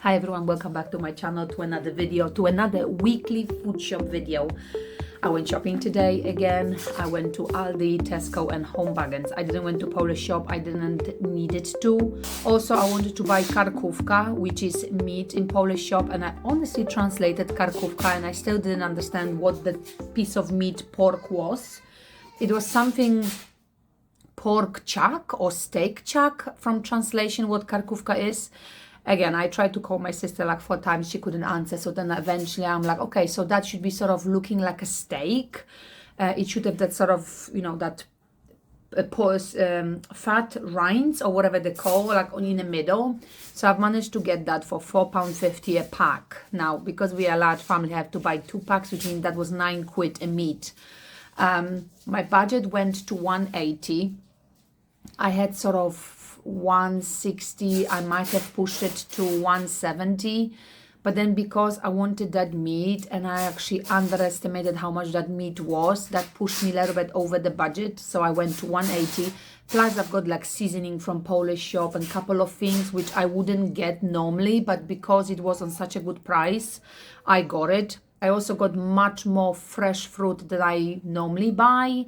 Hi everyone, welcome back to my channel, to another video, to another weekly food shop video. I went shopping today again. I went to Aldi, Tesco and Home Bargains. I didn't went to Polish shop, I didn't need it to. Also, I wanted to buy karkówka, which is meat in Polish shop, and I honestly translated karkówka and I still didn't understand what the piece of meat pork was. It was something pork chuck or steak chuck from translation, what karkówka is. Again, I tried to call my sister like 4 times, she couldn't answer. So then eventually I'm like, okay, so that should be sort of looking like a steak. It should have that sort of, you know, that fat rinds or whatever they call, like in the middle. So I've managed to get that for £4.50 a pack. Now, because we are a large family, I have to buy 2 packs, which means that was £9 a meat. My budget went to 180. I had sort of 160, I might have pushed it to 170, but then because I wanted that meat and I actually underestimated how much that meat was, that pushed me a little bit over the budget, so I went to 180. Plus I've got like seasoning from Polish shop and couple of things which I wouldn't get normally, but because it was on such a good price, I got it. I also got much more fresh fruit that I normally buy.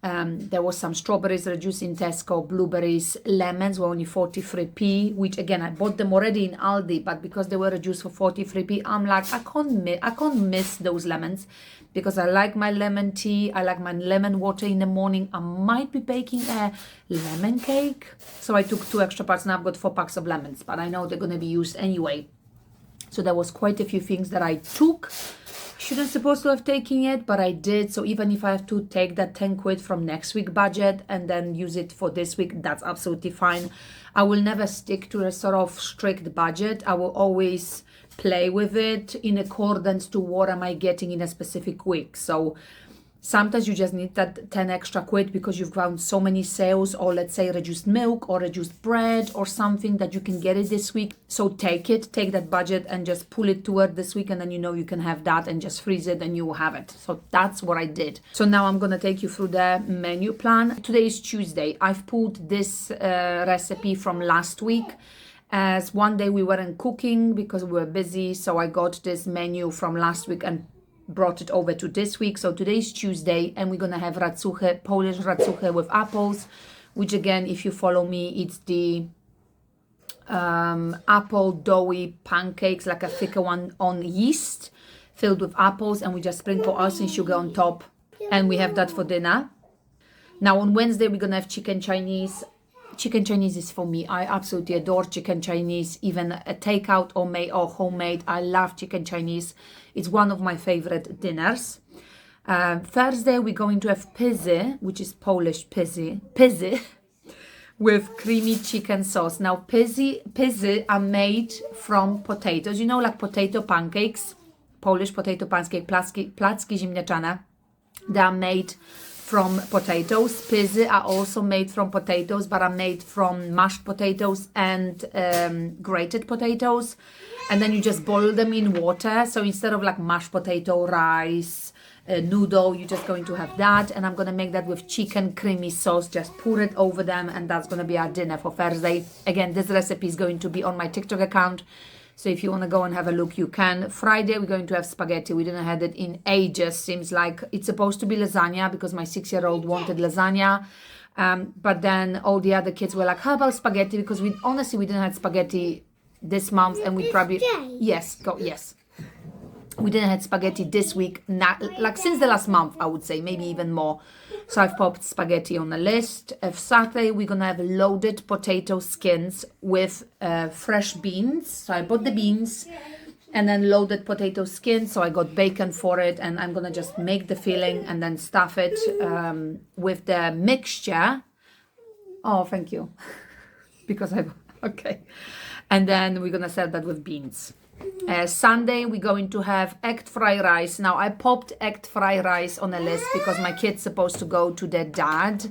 There was some strawberries reduced in Tesco, blueberries, lemons were only 43p, which again, I bought them already in Aldi, but because they were reduced for 43p, I'm like, I can't miss those lemons because I like my lemon tea, I like my lemon water in the morning. I might be baking a lemon cake. So I took 2 extra parts, now I've got 4 packs of lemons, but I know they're going to be used anyway. So there was quite a few things that I took. Shouldn't supposed to have taken it, but I did. So even if I have to take that 10 quid from next week budget and then use it for this week, that's absolutely fine. I will never stick to a sort of strict budget. I will always play with it in accordance to what am I getting in a specific week. So sometimes you just need that 10 extra quid because you've found so many sales, or let's say reduced milk or reduced bread or something that you can get it this week. So take that budget and just pull it toward this week, and then you know you can have that and just freeze it and you will have it. So that's what I did. So now I'm gonna take you through the menu plan. Today is Tuesday. I've pulled this recipe from last week, as one day we weren't cooking because we were busy. So I got this menu from last week and brought it over to this week. So today's Tuesday and we're gonna have racuchy, Polish racuchy with apples, which again, if you follow me, it's the apple doughy pancakes, like a thicker one on yeast filled with apples, and we just sprinkle ice and sugar on top, and we have that for dinner. Now on Wednesday we're gonna have chicken Chinese. Chicken Chinese is for me. I absolutely adore chicken Chinese, even a takeout or made or homemade. I love chicken Chinese. It's one of my favorite dinners. Thursday we're going to have pizzy, which is Polish pizzy with creamy chicken sauce. Now pizzy are made from potatoes. You know, like potato pancakes, Polish potato pancake, placki ziemniaczane. They are made from potatoes. Pizzy are also made from potatoes, but are made from mashed potatoes and grated potatoes. And then you just boil them in water. So instead of like mashed potato, rice, noodle, you're just going to have that. And I'm going to make that with chicken creamy sauce. Just pour it over them, and that's going to be our dinner for Thursday. Again, this recipe is going to be on my TikTok account. So if you want to go and have a look, you can. Friday, we're going to have spaghetti. We didn't have it in ages. Seems like it's supposed to be lasagna because my 6-year-old wanted lasagna. But then all the other kids were like, how about spaghetti? Because we didn't have spaghetti this month, and we probably... Yes. We didn't have spaghetti this week, like since the last month, I would say, maybe even more. So I've popped spaghetti on the list. Saturday, we're going to have loaded potato skins with fresh beans. So I bought the beans and then loaded potato skins. So I got bacon for it, and I'm going to just make the filling and then stuff it with the mixture. Oh, thank you. Because okay. And then we're going to serve that with beans. Sunday we're going to have egg fried rice. Now I popped egg fried rice on a list because my kid's supposed to go to their dad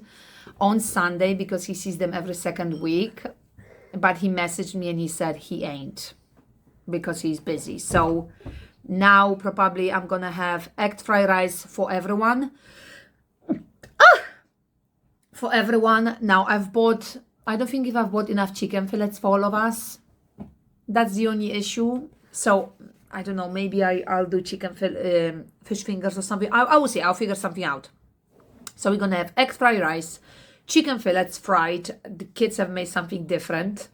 on Sunday because he sees them every second week, but he messaged me and he said he ain't because he's busy. So now probably I'm gonna have egg fried rice for everyone. Now I don't think if I've bought enough chicken fillets for all of us. That's the only issue. So I don't know, maybe I'll do fish fingers or something. I will see, I'll figure something out. So we're gonna have egg fried rice, chicken fillets fried. The kids have made something different.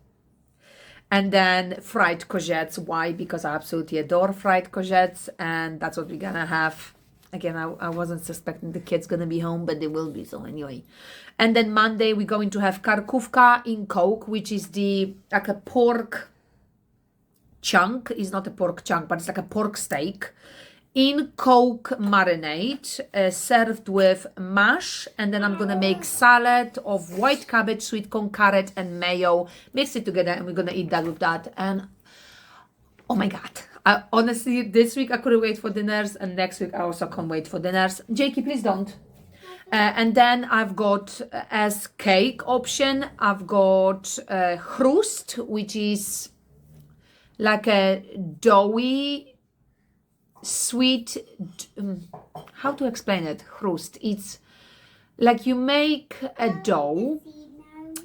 And then fried courgettes. Why? Because I absolutely adore fried courgettes, and that's what we're gonna have. Again, I wasn't suspecting the kids gonna be home, but they will be, so anyway. And then Monday we're going to have karkówka in Coke, which is like a pork chunk. It's not a pork chunk, but it's like a pork steak in Coke marinade, served with mash, and then I'm gonna make salad of white cabbage, sweet corn, carrot, and mayo. Mix it together, and we're gonna eat that with that. And oh my God, honestly, this week I couldn't wait for dinners, and next week I also can't wait for dinners. Jakey, please don't. And then I've got as cake option, I've got chrust, which is like a doughy, sweet, how to explain it? Chrust. It's like you make a dough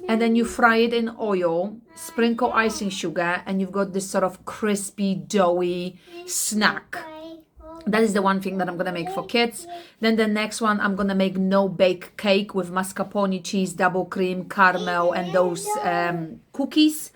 and then you fry it in oil, sprinkle icing sugar, and you've got this sort of crispy, doughy snack. That is the one thing that I'm gonna make for kids. Then the next one, I'm gonna make no-bake cake with mascarpone cheese, double cream, caramel, and those cookies.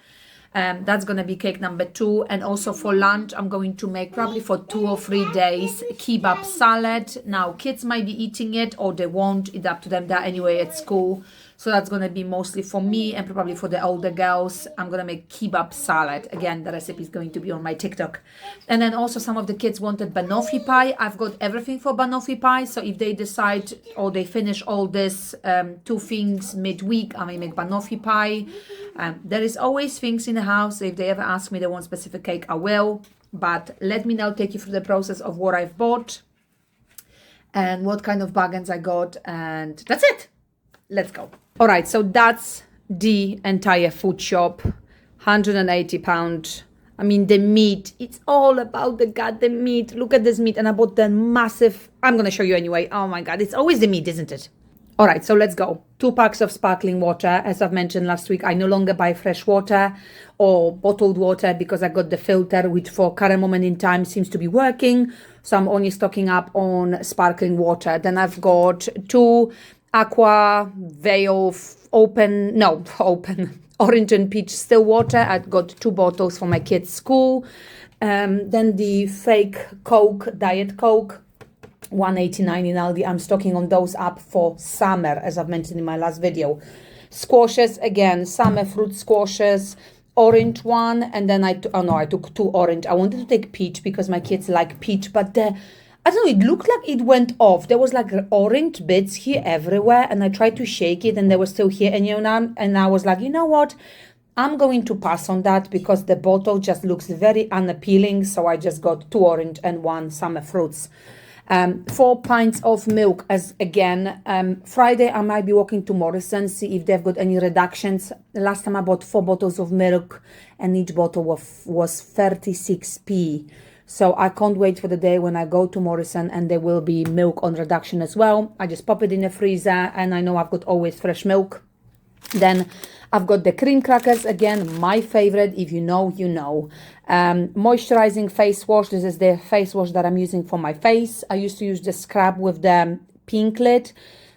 That's gonna be cake number 2. And also for lunch, I'm going to make probably for 2 or 3 days kebab salad. Now kids might be eating it or they won't. It's up to them. They're anyway at school, so that's gonna be mostly for me and probably for the older girls. I'm gonna make kebab salad. Again, the recipe is going to be on my TikTok. And then also some of the kids wanted banoffee pie. I've got everything for banoffee pie, so if they decide or they finish all this 2 things midweek, I may make banoffee pie. There is always things in the house. If they ever ask me they want specific cake, I will. But let me now take you through the process of what I've bought and what kind of bargains I got, and that's it. Let's go. All right, so that's the entire food shop. £180. I mean, the meat, it's all about the meat. Look at this meat. And I bought the massive, I'm going to show you anyway. Oh my God, it's always the meat, isn't it? All right, so let's go. 2 packs of sparkling water. As I've mentioned last week, I no longer buy fresh water or bottled water because I got the filter, which for current moment in time seems to be working. So I'm only stocking up on sparkling water. Then I've got 2 Aqua Veil open orange and peach still water. I've got 2 bottles for my kids' school. Then the fake Coke, Diet Coke, $1.89 in Aldi. I'm stocking on those up for summer, as I've mentioned in my last video. Squashes, again, summer fruit squashes, orange one, and then I took 2 orange. I wanted to take peach because my kids like peach, but I don't know, it looked like it went off. There was like orange bits here everywhere, and I tried to shake it and they were still here, and I was like, you know what? I'm going to pass on that because the bottle just looks very unappealing. So I just got 2 orange and 1 summer fruits. 4 pints of milk, as again, Friday I might be walking to Morrison, see if they've got any reductions. Last time I bought 4 bottles of milk and each bottle was 36p. So I can't wait for the day when I go to Morrison and there will be milk on reduction as well. I just pop it in the freezer and I know I've got always fresh milk. Then I've got the cream crackers, again, my favorite. If you know, you know. Moisturizing face wash. This is the face wash that I'm using for my face. I used to use the scrub with the pink lid.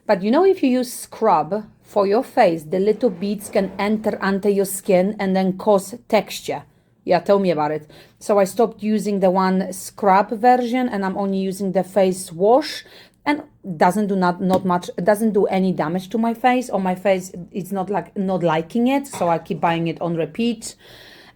But you know, if you use scrub for your face, the little beads can enter under your skin and then cause texture. Yeah, tell me about it. So I stopped using the one scrub version and I'm only using the face wash. And doesn't do not much, doesn't do any damage to my face, or my face it's not liking it, so I keep buying it on repeat.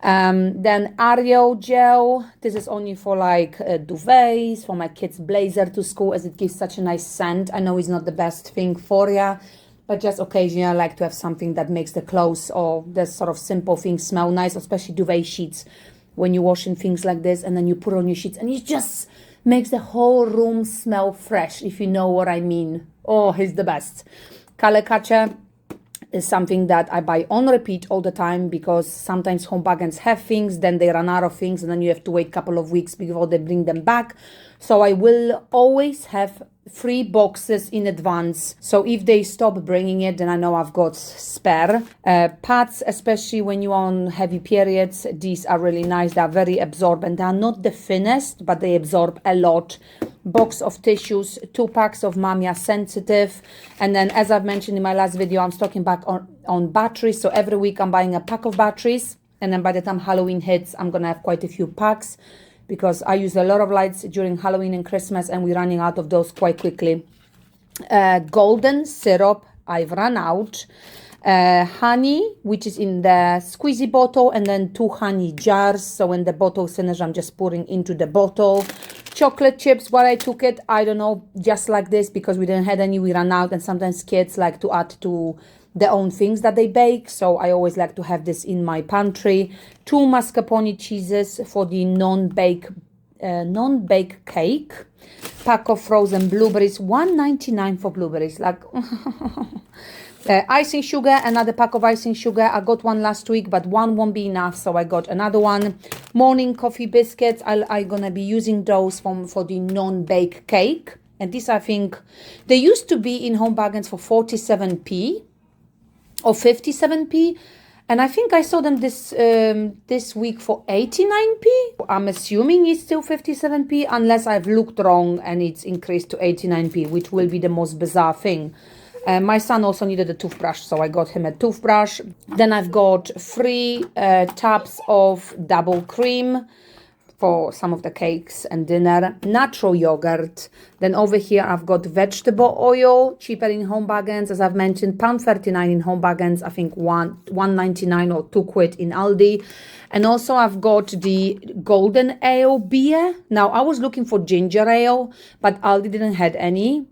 Then Ariel gel. This is only for like duvets, for my kids' blazer to school, as it gives such a nice scent. I know it's not the best thing for you, but just occasionally I like to have something that makes the clothes or the sort of simple things smell nice, especially duvet sheets. When you're washing things like this and then you put on your sheets and it just makes the whole room smell fresh, if you know what I mean. Oh, he's the best. Color catcher, is something that I buy on repeat all the time, because sometimes Home Bargains have things, then they run out of things, and then you have to wait a couple of weeks before they bring them back. So I will always have 3 boxes in advance. So if they stop bringing it, then I know I've got spare. Pads, especially when you're on heavy periods, these are really nice. They're very absorbent. They're not the thinnest, but they absorb a lot. Box of tissues, 2 packs of Mamia Sensitive. And then, as I've mentioned in my last video, I'm stocking back on batteries. So every week I'm buying a pack of batteries. And then by the time Halloween hits, I'm going to have quite a few packs, because I use a lot of lights during Halloween and Christmas, and we're running out of those quite quickly. Golden syrup, I've run out. Honey, which is in the squeezy bottle, and then 2 honey jars. So when the bottle's finished, I'm just pouring into the bottle. Chocolate chips, why I took it, I don't know, just like this, because we didn't have any, we ran out, and sometimes kids like to add to their own things that they bake, so I always like to have this in my pantry. 2 mascarpone cheeses for the non-bake cake. Pack of frozen blueberries, $1.99 for blueberries, like icing sugar, another pack of icing sugar. I got one last week, but one won't be enough, so I got another one. Morning coffee biscuits, I'm gonna be using those for the non-bake cake. And these, I think, they used to be in Home Bargains for 47p or 57p, and I think I saw them this week for 89p. I'm assuming it's still 57p, unless I've looked wrong and it's increased to 89p, which will be the most bizarre thing. My son also needed a toothbrush, so I got him a toothbrush. Then I've got 3 tubs of double cream for some of the cakes and dinner. Natural yogurt. Then over here I've got vegetable oil, cheaper in Home Bargains, as I've mentioned, £1.39 in Home Bargains, I think £1.99 or £2 in Aldi. And also I've got the golden ale beer. Now I was looking for ginger ale, but Aldi didn't have any.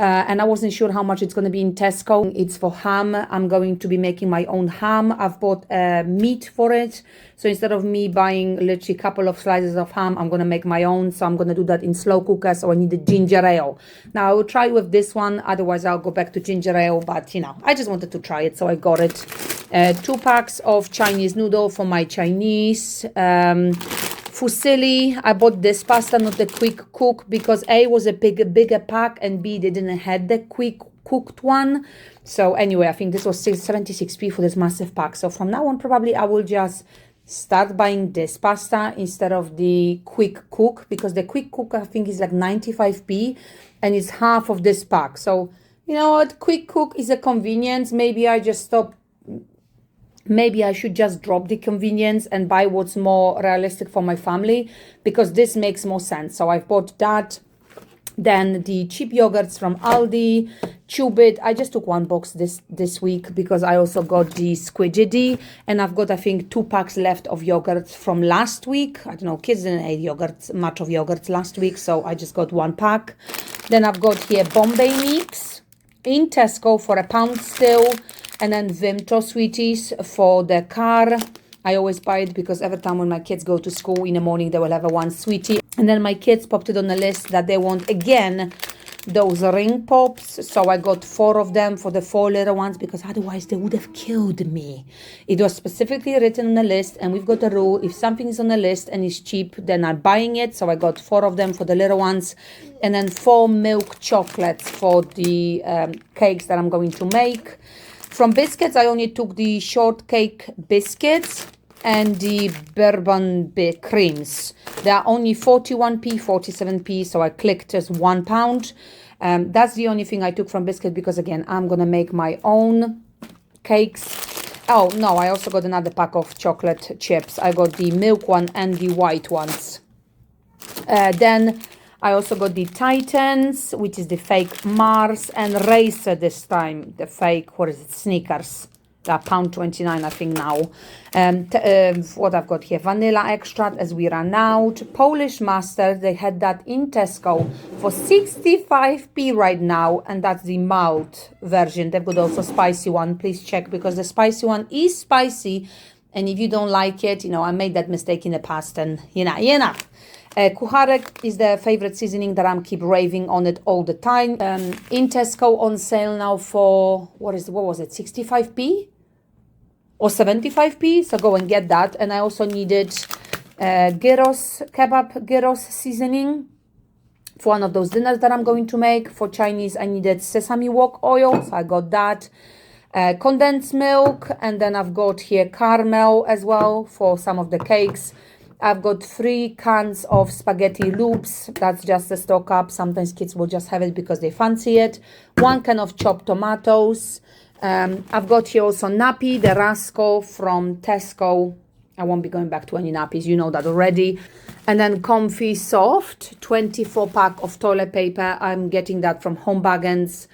And I wasn't sure how much it's going to be in Tesco. It's for ham. I'm going to be making my own ham. I've bought meat for it. So instead of me buying literally a couple of slices of ham, I'm going to make my own. So I'm going to do that in slow cooker. So I need the ginger ale. Now I will try with this one. Otherwise I'll go back to ginger ale. But you know, I just wanted to try it. So I got it. 2 packs of Chinese noodle for my Chinese. Fusilli, I bought this pasta, not the quick cook, because A, was a bigger pack, and B, they didn't have the quick cooked one. So anyway, I think this was 76p for this massive pack. So from now on, probably I will just start buying this pasta instead of the quick cook, because the quick cook I think is like 95p and it's half of this pack. So you know what, quick cook is a convenience. Maybe I just stop. Maybe I should just drop the convenience and buy what's more realistic for my family, because this makes more sense. So I've bought that. Then the cheap yogurts from Aldi, Chubit. I just took 1 box this week because I also got the squidgy, and I've got, I think, 2 packs left of yogurts from last week. I don't know, kids didn't eat much of yogurts last week, so I just got 1 pack. Then I've got here Bombay mix in Tesco for £1 still. And then Vimto sweeties for the car. I always buy it because every time when my kids go to school in the morning, they will have a 1 sweetie. And then my kids popped it on the list that they want, again, those ring pops. So I got 4 of them for the 4 little ones, because otherwise they would have killed me. It was specifically written on the list, and we've got a rule: if something is on the list and is cheap, then I'm buying it. So I got 4 of them for the little ones, and then 4 milk chocolates for the cakes that I'm going to make. From biscuits, I only took the shortcake biscuits and the bourbon creams. They are only 41p, 47p, so I clicked as £1. That's the only thing I took from biscuit, because again, I'm gonna make my own cakes. Oh no, I also got another pack of chocolate chips. I got the milk one and the white ones. Then I also got the Titans, which is the fake Mars, and Racer this time, the fake, what is it, Snickers. They're £1.29, I think now. What I've got here, vanilla extract as we ran out. Polish mustard, they had that in Tesco for 65p right now, and that's the mild version. They've got also spicy one. Please check, because the spicy one is spicy, And if you don't like it, I made that mistake in the past, and kucharek is the favorite seasoning that I'm keep raving on it all the time. In Tesco on sale now for, what was it, 65p? Or 75p, so go and get that. And I also needed kebab gyros seasoning for one of those dinners that I'm going to make. For Chinese, I needed sesame wok oil, so I got that. Condensed milk, and then I've got here caramel as well for some of the cakes. I've got 3 cans of spaghetti loops. That's just a stock up. Sometimes kids will just have it because they fancy it. 1 can of chopped tomatoes. I've got here also nappy, the Rasco from Tesco. I won't be going back to any nappies, you know that already. And then Comfy Soft, 24 pack of toilet paper. I'm getting that from Home Bargains,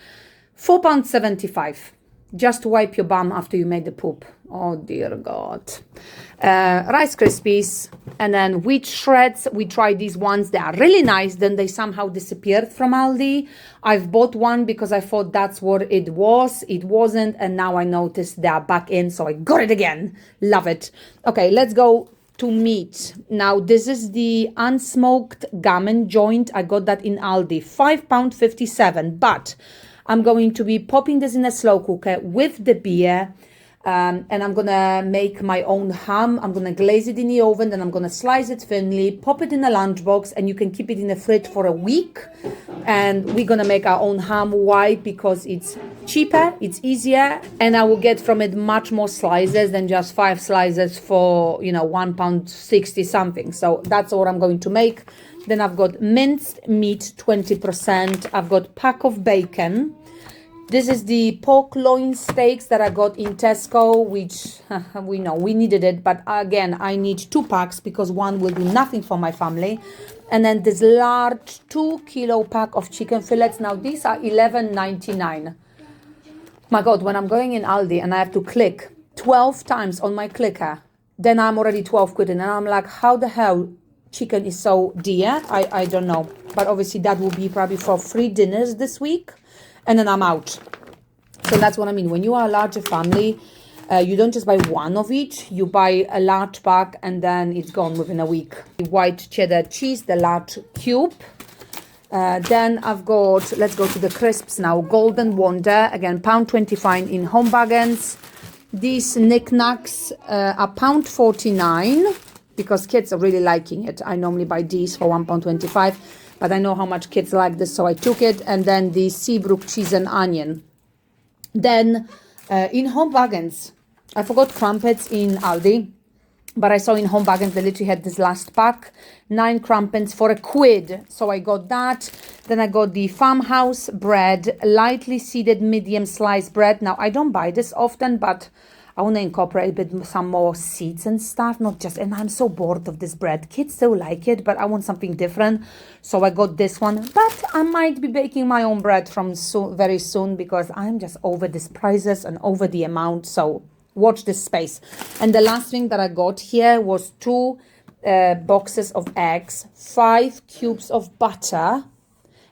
£4.75. Just to wipe your bum after you made the poop. Oh dear God. Rice Krispies, and then wheat shreds. We tried these ones. They are really nice. Then they somehow disappeared from Aldi. I've bought one because I thought that's what it was. It wasn't, and now I noticed they are back in, so I got it again. Love it. Okay, let's go to meat. Now, this is the unsmoked gammon joint. I got that in Aldi, £5.57, but I'm going to be popping this in a slow cooker with the beer. And I'm going to make my own ham. I'm going to glaze it in the oven. Then I'm going to slice it thinly, pop it in a lunchbox, and you can keep it in the fridge for a week. And we're going to make our own ham. Why? Because it's cheaper, it's easier, and I will get from it much more slices than just 5 slices for, £1.60 something. So that's what I'm going to make. Then I've got minced meat, 20%. I've got pack of bacon. This is the pork loin steaks that I got in Tesco, which we know we needed it. But again, I need 2 packs because 1 will do nothing for my family. And then this large 2-kilo pack of chicken fillets. Now, these are £11.99. My God, when I'm going in Aldi and I have to click 12 times on my clicker, then I'm already 12 quid in. And I'm like, how the hell chicken is so dear? I don't know. But obviously that will be probably for 3 dinners this week. And then I'm out. So that's what I mean. When you are a larger family, you don't just buy 1 of each. You buy a large pack and then it's gone within a week. White cheddar cheese, the large cube. Then I've got, let's go to the crisps now. Golden Wonder, again, £1.25 in Home Bargains. These knickknacks are £1.49 because kids are really liking it. I normally buy these for £1.25. But I know how much kids like this, so I took it. And then the Seabrook cheese and onion. Then in Home Bargains, I forgot crumpets in Aldi, but I saw in Home Bargains they literally had this last pack, 9 crumpets for £1. So I got that. Then I got the Farmhouse bread, lightly seeded medium sliced bread. Now, I don't buy this often, but I want to incorporate a bit some more seeds and stuff, not just, and I'm so bored of this bread. Kids still like it, but I want something different. So I got this one, but I might be baking my own bread from very soon because I'm just over these prices and over the amount. So watch this space. And the last thing that I got here was 2 boxes of eggs, 5 cubes of butter.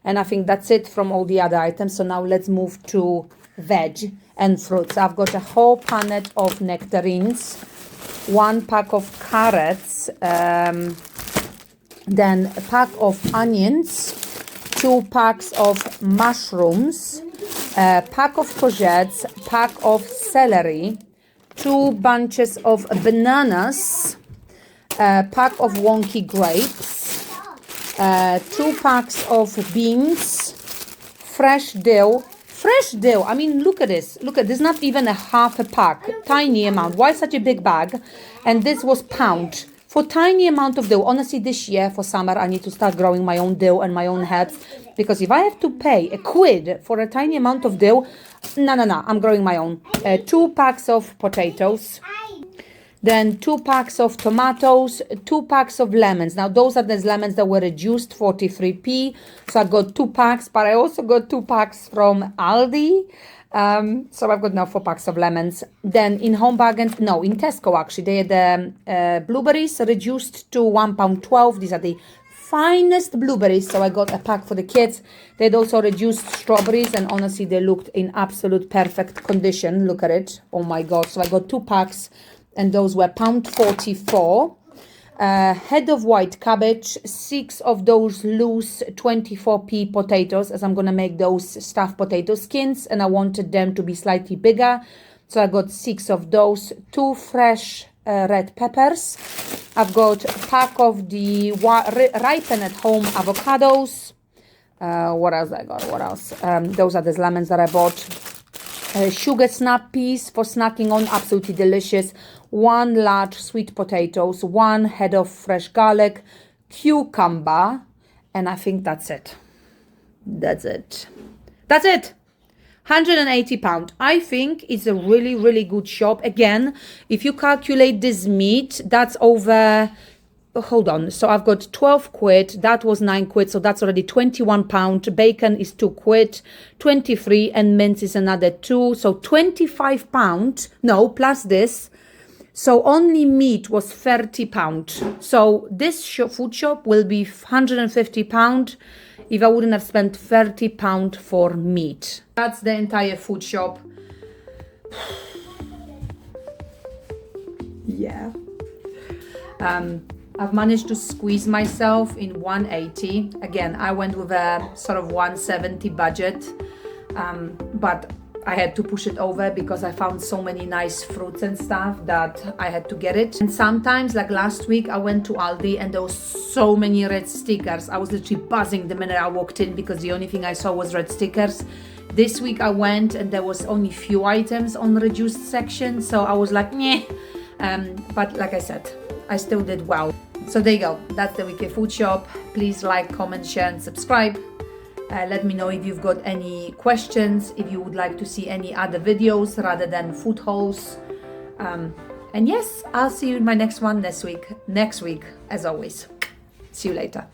And I think that's it from all the other items. So now let's move to veg and fruits. I've got a whole punnet of nectarines, 1 pack of carrots, then a pack of onions, 2 packs of mushrooms, a pack of courgettes, pack of celery, 2 bunches of bananas, a pack of wonky grapes, 2 packs of beans, fresh dill. Fresh dill. I mean, look at this. Look at this. Not even a half a pack. Tiny amount. Why such a big bag? And this was £1 for tiny amount of dill. Honestly, this year for summer, I need to start growing my own dill and my own herbs. Because if I have to pay £1 for a tiny amount of dill, no. I'm growing my own. 2 packs of potatoes. Then 2 packs of tomatoes, 2 packs of lemons. Now, those are the lemons that were reduced, 43p. So I got 2 packs, but I also got 2 packs from Aldi. So I've got now 4 packs of lemons. Then in Home Bargains, no, in Tesco actually, they had blueberries reduced to £1.12. These are the finest blueberries. So I got a pack for the kids. They'd also reduced strawberries, and honestly, they looked in absolute perfect condition. Look at it. Oh my God. So I got 2 packs. and those were £1.44. Head of white cabbage, 6 of those loose 24p potatoes, as I'm gonna make those stuffed potato skins, and I wanted them to be slightly bigger, so I got 6 of those. 2 fresh red peppers. I've got a pack of the ripen at home avocados. What else I got? What else? Those are the lemons that I bought. Sugar snap peas for snacking on, absolutely delicious. 1 large sweet potatoes, 1 head of fresh garlic, cucumber, and I think that's it. That's it. That's it. £180. I think it's a really, really good shop. Again, if you calculate this meat, that's over... Hold on. So I've got 12 quid. That was 9 quid. So that's already £21. Bacon is 2 quid, 23, and mince is another 2. So £25. No, plus this. So only meat was £30. So this food shop will be £150 if I wouldn't have spent £30 for meat. That's the entire food shop. Yeah. I've managed to squeeze myself in 180. Again, I went with a sort of 170 budget, but I had to push it over because I found so many nice fruits and stuff that I had to get it. And sometimes, like last week, I went to Aldi and there was so many red stickers. I was literally buzzing the minute I walked in because the only thing I saw was red stickers. This week I went and there was only few items on the reduced section, so I was like, meh. But like I said, I still did well. So there you go. That's the weekly food shop. Please like, comment, share, and subscribe. Let me know if you've got any questions, if you would like to see any other videos rather than food hauls. And yes, I'll see you in my next one next week, as always. See you later.